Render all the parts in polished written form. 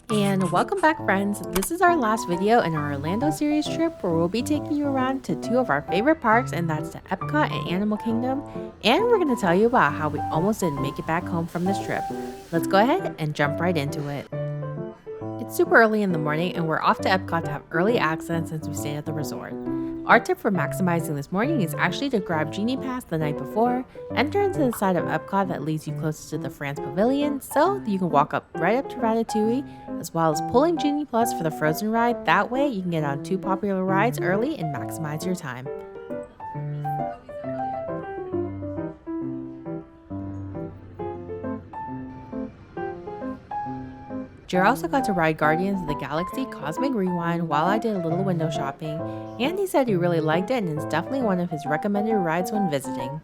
And welcome back, friends. This is our last video in our Orlando series trip where we'll be taking you around to two of our favorite parks, and that's the Epcot and Animal Kingdom. And we're going to tell you about how we almost didn't make it back home from this trip. Let's go ahead and jump right into it. It's super early in the morning, and we're off to Epcot to have early access since we stayed at the resort. Our tip for maximizing this morning is actually to grab Genie Pass the night before, enter into the side of Epcot that leads you closest to the France Pavilion so that you can walk right up to Ratatouille, as well as pulling Genie Plus for the Frozen ride. That way you can get on two popular rides early and maximize your time. Jer also got to ride Guardians of the Galaxy Cosmic Rewind while I did a little window shopping, and he said he really liked it and it's definitely one of his recommended rides when visiting.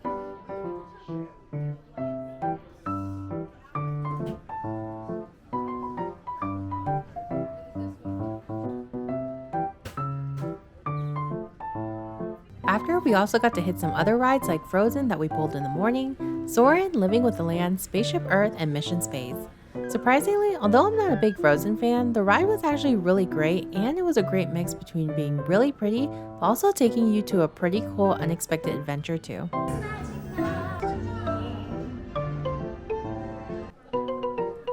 After, we also got to hit some other rides like Frozen that we pulled in the morning, Soarin', Living with the Land, Spaceship Earth, and Mission Space. Surprisingly, although I'm not a big Frozen fan, the ride was actually really great, and it was a great mix between being really pretty but also taking you to a pretty cool unexpected adventure too.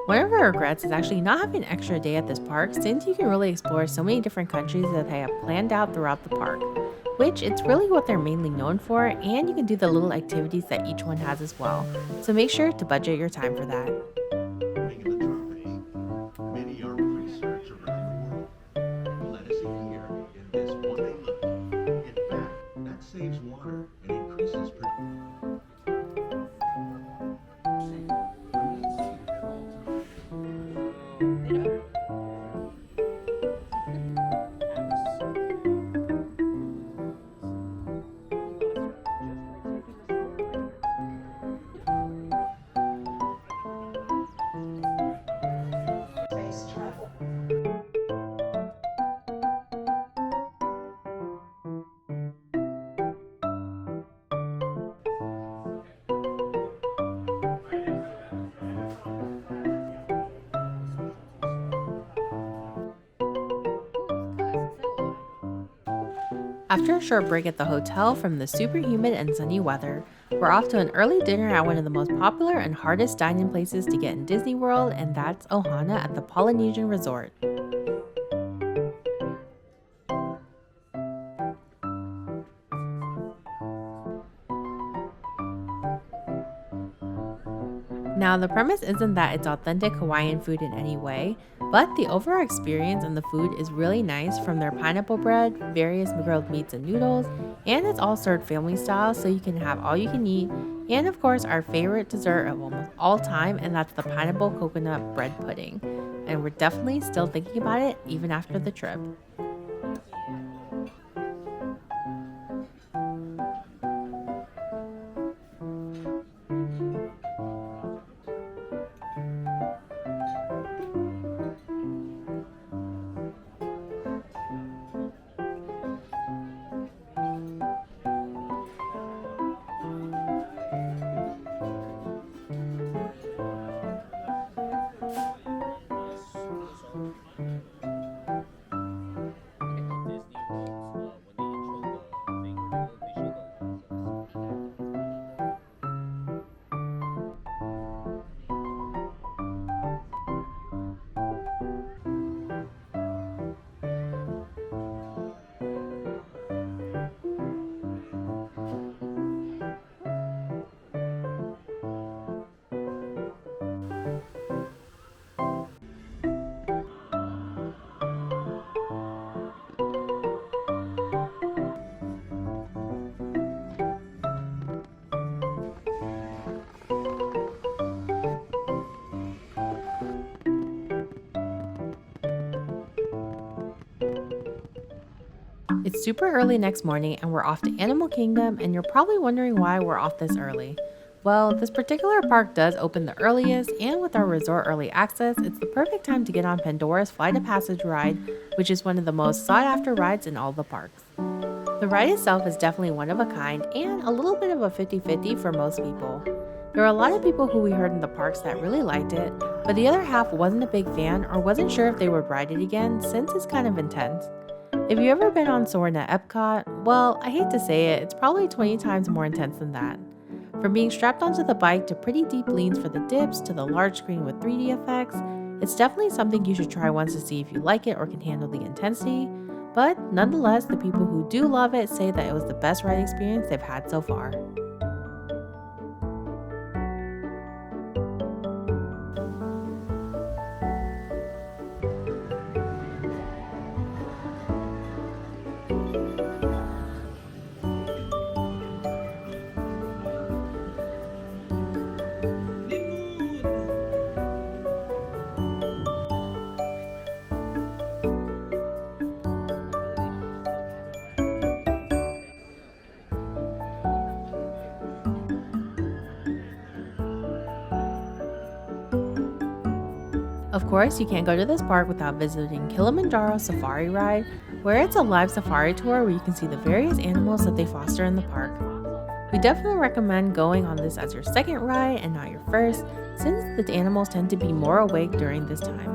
One of our regrets is actually not having an extra day at this park, since you can really explore so many different countries that they have planned out throughout the park, which it's really what they're mainly known for, and you can do the little activities that each one has as well, so make sure to budget your time for that. After a short break at the hotel from the super humid and sunny weather, we're off to an early dinner at one of the most popular and hardest dine-in places to get in Disney World, and that's Ohana at the Polynesian Resort. Now, the premise isn't that it's authentic Hawaiian food in any way, but the overall experience and the food is really nice, from their pineapple bread, various grilled meats and noodles, and it's all served family style so you can have all you can eat, and of course our favorite dessert of almost all time, and that's the pineapple coconut bread pudding. And we're definitely still thinking about it even after the trip. It's super early next morning and we're off to Animal Kingdom, and you're probably wondering why we're off this early. Well, this particular park does open the earliest, and with our resort early access, it's the perfect time to get on Pandora's Flight of Passage ride, which is one of the most sought after rides in all the parks. The ride itself is definitely one of a kind and a little bit of a 50-50 for most people. There are a lot of people who we heard in the parks that really liked it, but the other half wasn't a big fan or wasn't sure if they would ride it again since it's kind of intense. If you've ever been on Soarin' at Epcot, well, I hate to say it, it's probably 20 times more intense than that. From being strapped onto the bike to pretty deep leans for the dips to the large screen with 3D effects, it's definitely something you should try once to see if you like it or can handle the intensity. But nonetheless, the people who do love it say that it was the best ride experience they've had so far. Of course, you can't go to this park without visiting Kilimanjaro Safari Ride, where it's a live safari tour where you can see the various animals that they foster in the park. We definitely recommend going on this as your second ride and not your first, since the animals tend to be more awake during this time.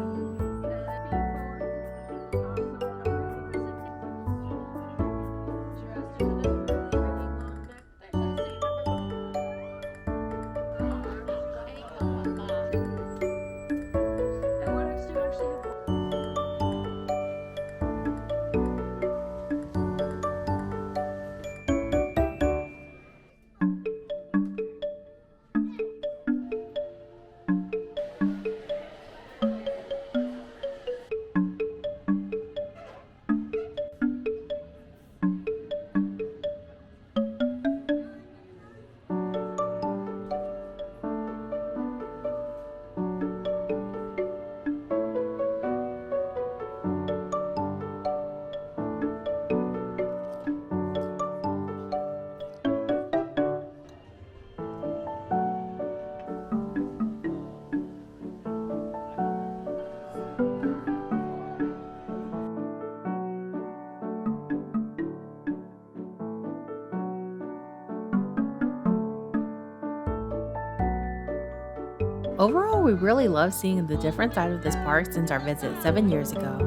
Overall, we really love seeing the different side of this park since our visit 7 years ago,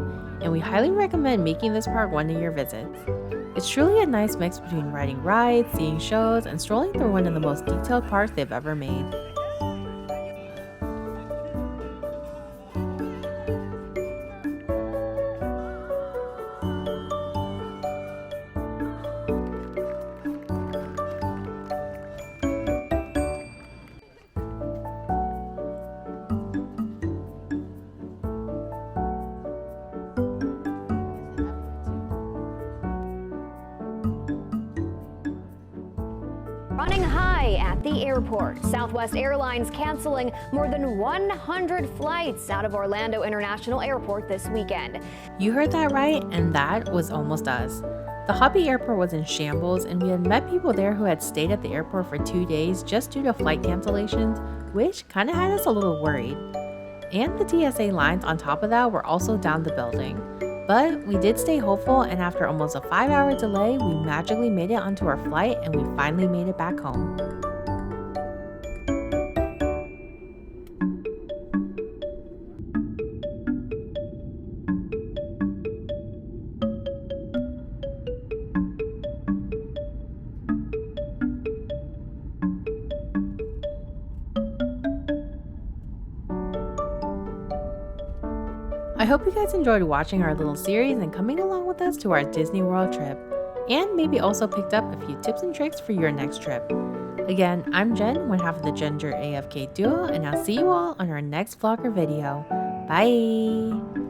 and we highly recommend making this park one of your visits. It's truly a nice mix between riding rides, seeing shows, and strolling through one of the most detailed parks they've ever made. Running high at the airport. Southwest Airlines canceling more than 100 flights out of Orlando International Airport this weekend. You heard that right, and that was almost us. The Hobby Airport was in shambles, and we had met people there who had stayed at the airport for 2 days just due to flight cancellations, which kind of had us a little worried. And the TSA lines on top of that were also down the building. But we did stay hopeful, and after almost a 5-hour delay, we magically made it onto our flight and we finally made it back home. I hope you guys enjoyed watching our little series and coming along with us to our Disney World trip, and maybe also picked up a few tips and tricks for your next trip. Again, I'm Jen, one half of the Ginger AFK duo, and I'll see you all on our next vlog or video. Bye!